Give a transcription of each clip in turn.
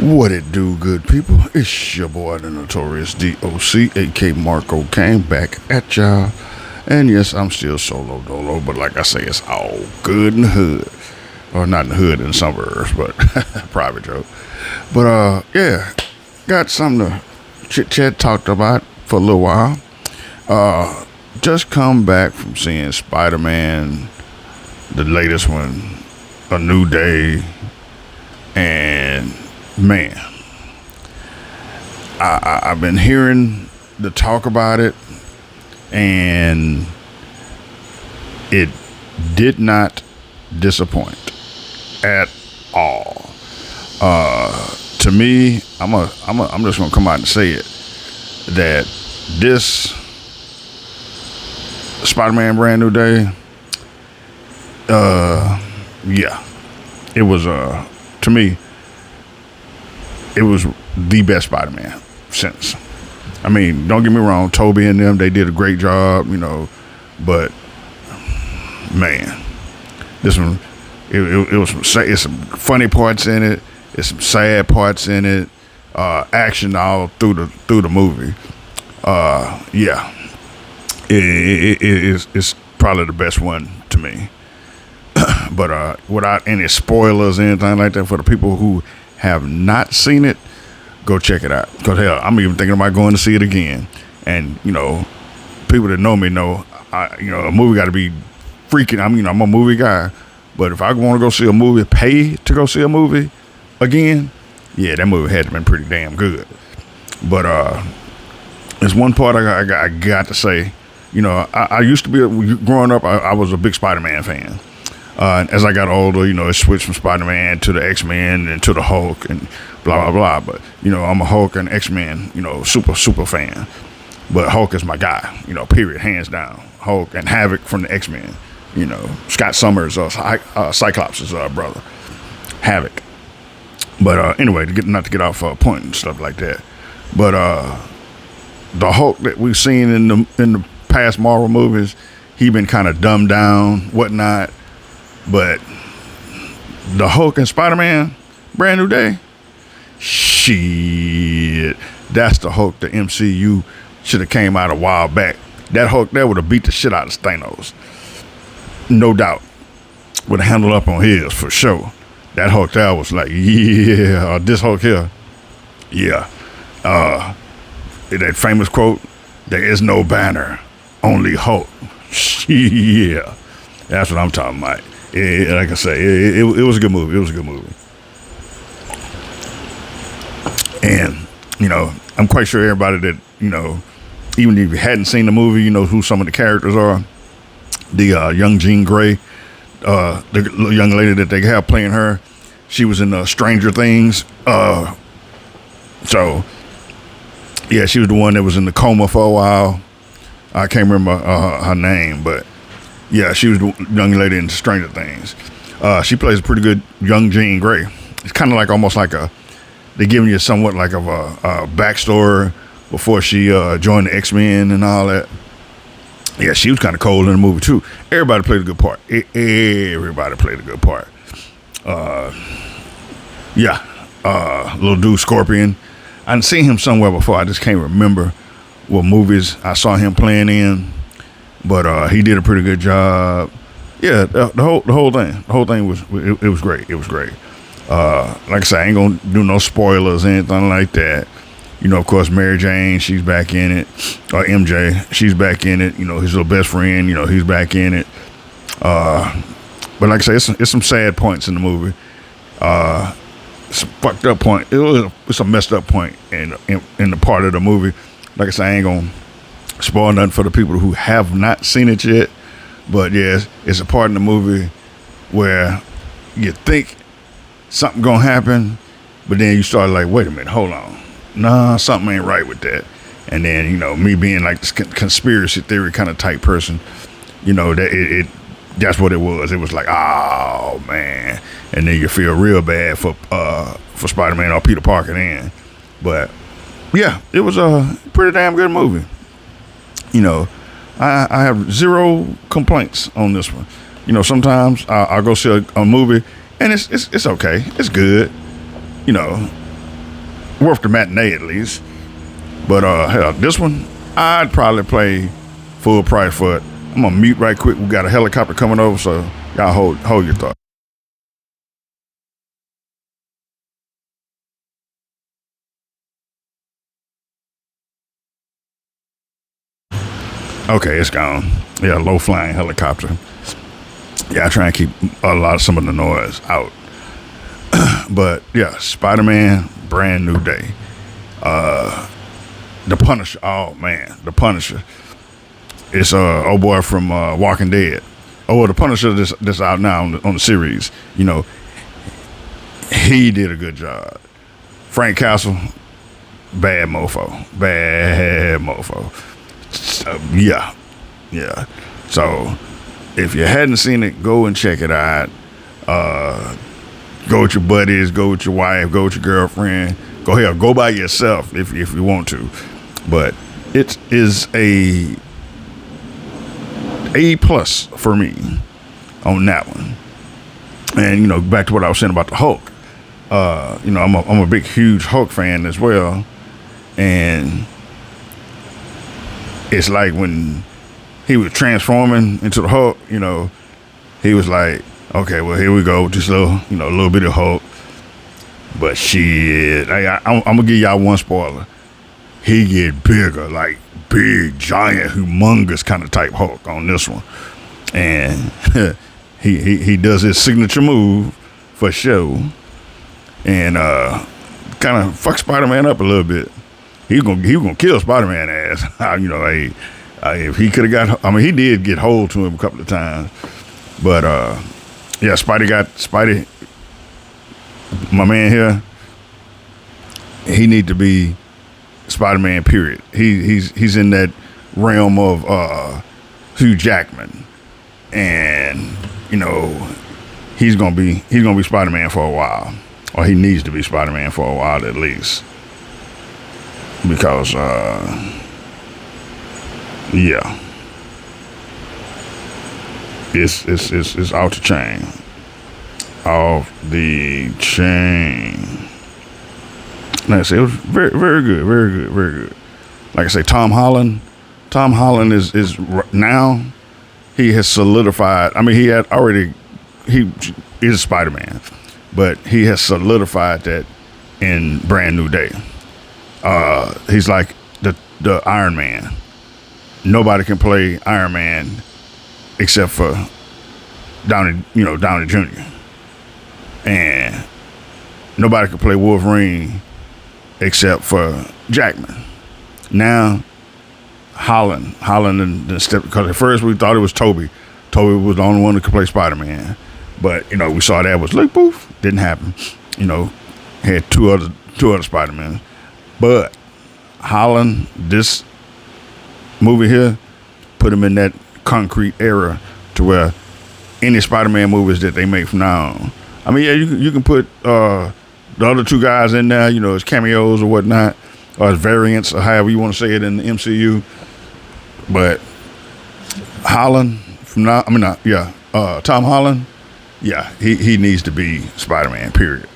What it do, good people? It's your boy, the Notorious DOC, aka Marco Kane, back at y'all. And yes, I'm still solo dolo, but like I say, it's all good in the hood. Or not in the hood, in the suburbs, but private joke. But yeah, got something to chit chat talked about for a little while. Just come back from seeing Spider-Man, the latest one, A New Day, and man, I've been hearing the talk about it, and it did not disappoint at all. To me, I'm just gonna come out and say it that this Spider-Man-Brand New Day, yeah, it was to me. It was the best Spider-Man since. I mean, don't get me wrong, Toby and them, they did a great job, but man, this one, it was it's some funny parts in it, it's some sad parts in it, action all through the movie. Yeah, it's probably the best one to me. But without any spoilers or anything like that, for the people who have not seen it, go check it out. Because hell, I'm even thinking about going to see it again. And people that know me know, a movie got to be freaking. I'm a movie guy, but if I want to go see a movie, pay to go see a movie again, yeah, that movie had to been pretty damn good. But there's one part I got to say. I used to be growing up. I was a big Spider-Man fan. As I got older, it switched from Spider-Man to the X-Men and to the Hulk and blah, blah, blah. But, I'm a Hulk and X-Men, super fan. But Hulk is my guy, period, hands down. Hulk and Havoc from the X-Men, Scott Summers, Cyclops' brother, Havoc. But anyway, not to get off point and stuff like that. But the Hulk that we've seen in the past Marvel movies, he been kind of dumbed down, whatnot. But the Hulk and Spider-Man, Brand New Day, shit, that's the Hulk the MCU should have came out a while back. That Hulk there would have beat the shit out of Thanos, no doubt. Would have handled up on his for sure. That Hulk there was like, yeah, this Hulk here, yeah. That famous quote, "There is no banner, only Hulk." Yeah, that's what I'm talking about. Like I say, it was a good movie. It was a good movie. And, I'm quite sure everybody that, even if you hadn't seen the movie, you know who some of the characters are. The young Jean Grey, the young lady that they have playing her, she was in Stranger Things. So, yeah, she was the one that was in the coma for a while. I can't remember her name, but yeah, she was the young lady in Stranger Things. She plays a pretty good young Jean Grey. It's kind of like almost like they're giving you somewhat like of a backstory before she joined the X-Men and all that. Yeah, she was kind of cold in the movie too. Everybody played a good part. Everybody played a good part. Little dude Scorpion. I've seen him somewhere before. I just can't remember what movies I saw him playing in. But he did a pretty good job. Yeah, the whole thing was great. It was great. Like I said, I ain't gonna do no spoilers or anything like that. Of course, Mary Jane, she's back in it. Or MJ, she's back in it. His little best friend, he's back in it. But like I say, it's some sad points in the movie. It's a fucked up point. It's a messed up point in the part of the movie. Like I say, I ain't gonna spoil nothing for the people who have not seen it yet, but yes, it's a part in the movie where you think something gonna happen, but then you start like, wait a minute, hold on, nah, something ain't right with that. And then me being like this conspiracy theory kind of type person, that that's what it was. It was like, oh man, and then you feel real bad for Spider-Man or Peter Parker then. But yeah, it was a pretty damn good movie. I have zero complaints on this one. Sometimes I'll go see a movie and it's okay. It's good. worth the matinee at least. But hell, this one I'd probably pay full price for it. I'm gonna mute right quick. We got a helicopter coming over, so y'all hold your thought. Okay, it's gone. Yeah, low flying helicopter. Yeah, I try and keep some of the noise out. But yeah, Spider-Man, brand new day. The Punisher. Oh man, the Punisher. It's old boy from Walking Dead. Oh, well, the Punisher that's out now on the series. You know, he did a good job. Frank Castle, bad mofo. Yeah. So if you hadn't seen it, go and check it out. Go with your buddies, go with your wife, go with your girlfriend. Go by yourself if you want to. But it is a plus for me on that one. And back to what I was saying about the Hulk. I'm a big, huge Hulk fan as well, and it's like when he was transforming into the Hulk. He was like, okay, well, here we go, just little bit of Hulk. But shit, I'm gonna give y'all one spoiler. He get bigger, like big, giant, humongous kind of type Hulk on this one, and he does his signature move for show, and kind of fuck Spider-Man up a little bit. He gonna kill Spider-Man ass. If he could have he did get hold to him a couple of times, but yeah, Spidey, my man here. He need to be Spider-Man. Period. He's in that realm of Hugh Jackman, and he's gonna be Spider-Man for a while, or he needs to be Spider-Man for a while at least, because yeah, it's off the chain, Like I say, it was very, very good, very good, very good. Like I say, Tom Holland is now, he has solidified. He is Spider-Man, but he has solidified that in Brand New Day. He's like the Iron Man. Nobody can play Iron Man except for Downey Jr. And nobody can play Wolverine except for Jackman. Now, Holland and step, because at first we thought it was Toby. Toby was the only one that could play Spider-Man. But, we saw that was like, poof, didn't happen. Had two other Spider-Man. But Holland, this movie here, put him in that concrete era to where any Spider-Man movies that they make from now on. Yeah, you can put the other two guys in there, as cameos or whatnot, or as variants, or however you want to say it in the MCU. But Holland from now, Tom Holland, yeah, he needs to be Spider-Man, period.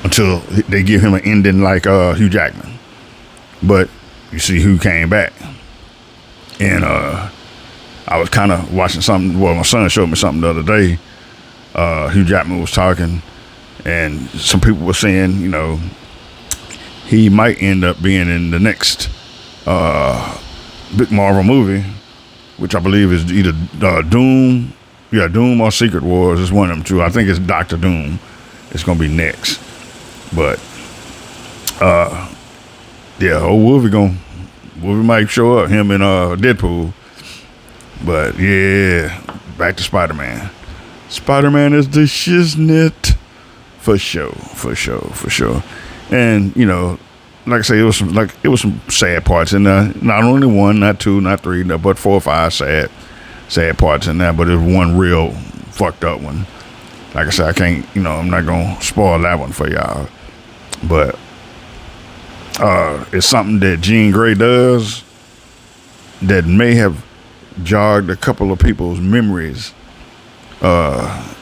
Until they give him an ending like Hugh Jackman. But you see who came back. And I was kind of watching something. Well, my son showed me something the other day. Hugh Jackman was talking, and some people were saying, he might end up being in the next big Marvel movie, which I believe is either Doom or Secret Wars. It's one of them two. I think it's Doctor Doom. It's gonna be next, but yeah, old Wolvie might show up, him and Deadpool. But yeah, back to Spider-Man. Spider-Man is the shiznit for sure. And like I say, it was some sad parts in there. Not only one, not two, not three, but 4 or 5 sad parts in there. But there's one real fucked up one. Like I said, I can't, I'm not gonna spoil that one for y'all. But it's something that Jean Grey does that may have jogged a couple of people's memories to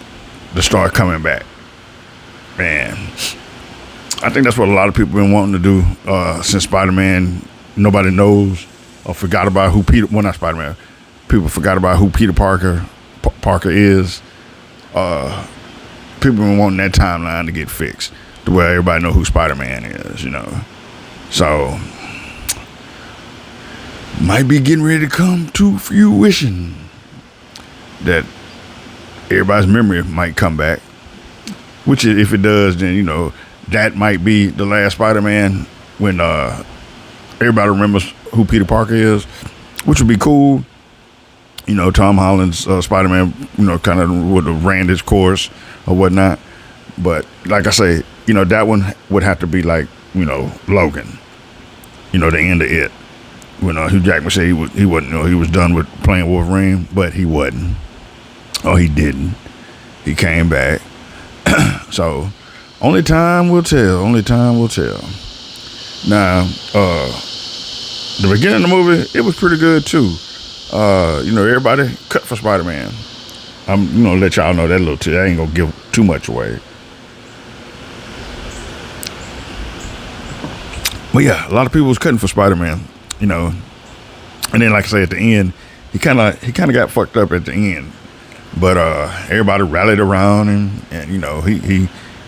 start coming back. Man, I think that's what a lot of people been wanting to do since Spider-Man. Nobody knows or forgot about who Peter. Well, not Spider-Man. People forgot about who Peter Parker is. People been wanting that timeline to get fixed to where everybody know who Spider-Man is. So might be getting ready to come to fruition that everybody's memory might come back. Which, if it does, then that might be the last Spider-Man when everybody remembers who Peter Parker is, which would be cool. Tom Holland's Spider-Man, kind of would have ran his course or whatnot. But like I say, that one would have to be like, Logan. The end of it. When Hugh Jackman said he wasn't, he was done with playing Wolverine, but he wasn't. Or he didn't. He came back. So, only time will tell. Only time will tell. Now, the beginning of the movie, it was pretty good too. Everybody cut for Spider-Man. I'm gonna let y'all know that little tip. I ain't gonna give too much away. But yeah, a lot of people was cutting for Spider-Man. And then like I say at the end, he kind of got fucked up at the end. But everybody rallied around and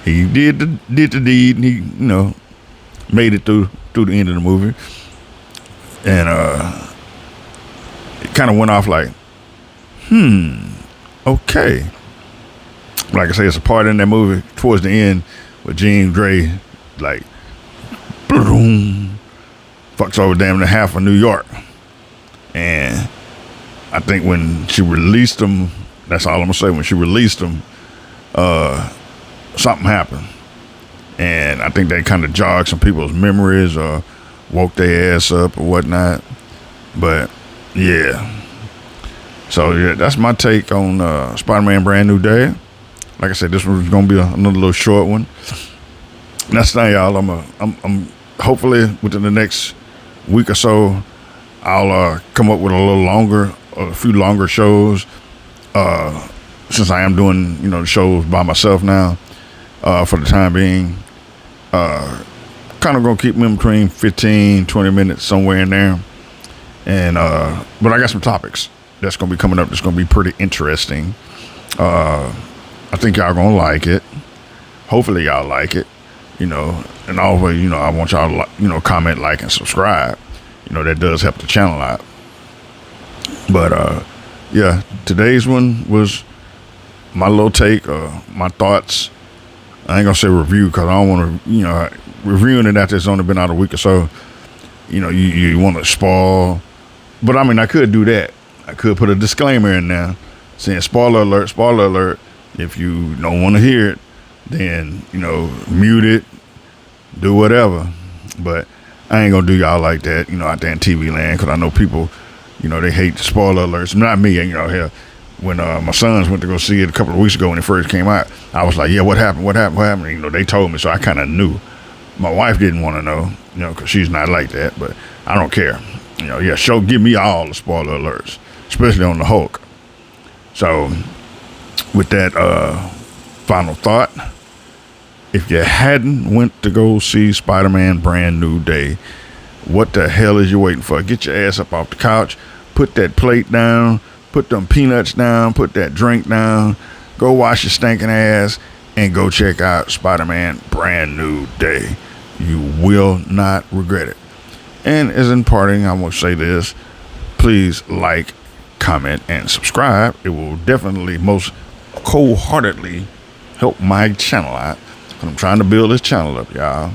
he did the deed, and he made it through the end of the movie, and it kind of went off like, okay. Like I say, it's a part in that movie towards the end where Jean Grey like boom, fucks over damn near half of New York, and I think when she released him. That's all I'm gonna say. When she released him, something happened, and I think that kind of jogged some people's memories or woke their ass up or whatnot. But yeah, so yeah, that's my take on Spider-Man: Brand New Day. Like I said, this one's gonna be another little short one. And that's the thing, y'all. I'm hopefully within the next week or so, I'll come up with a few longer shows. Since I am doing, the shows by myself now, for the time being, kind of gonna keep them between 15, 20 minutes somewhere in there. And, but I got some topics that's gonna be coming up that's gonna be pretty interesting. I think y'all gonna like it. Hopefully y'all like it, and always, I want y'all to, comment, like, and subscribe. That does help the channel out. But, yeah, today's one was my little take, my thoughts. I ain't gonna say review because I don't want to, reviewing it after it's only been out a week or so. You want to spoil, but I mean, I could do that. I could put a disclaimer in there saying spoiler alert, spoiler alert. If you don't want to hear it, then mute it, do whatever. But I ain't gonna do y'all like that, out there in TV land, because I know people. They hate the spoiler alerts. Not me, hell. When my sons went to go see it a couple of weeks ago when it first came out, I was like, yeah, what happened? What happened? What happened? They told me, so I kind of knew. My wife didn't want to know, because she's not like that, but I don't care. Give me all the spoiler alerts, especially on the Hulk. So, with that final thought, if you hadn't went to go see Spider-Man: Brand New Day, what the hell is you waiting for? Get your ass up off the couch, put that plate down, put them peanuts down, put that drink down, go wash your stinking ass, and go check out Spider-Man: Brand New Day. You will not regret it. And as in parting, I want to say this. Please like, comment, and subscribe. It will definitely most cold-heartedly help my channel out. I'm trying to build this channel up, y'all.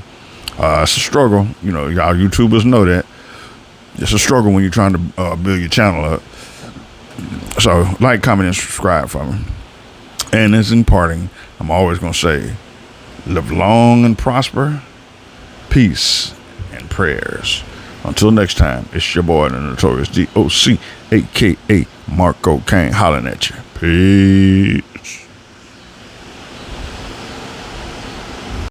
It's a struggle, y'all YouTubers know that. It's a struggle when you're trying to build your channel up. So, like, comment, and subscribe for me. And as in parting, I'm always going to say, live long and prosper, peace, and prayers. Until next time, it's your boy, the Notorious DOC, a.k.a. Marco Kane, hollering at you. Peace.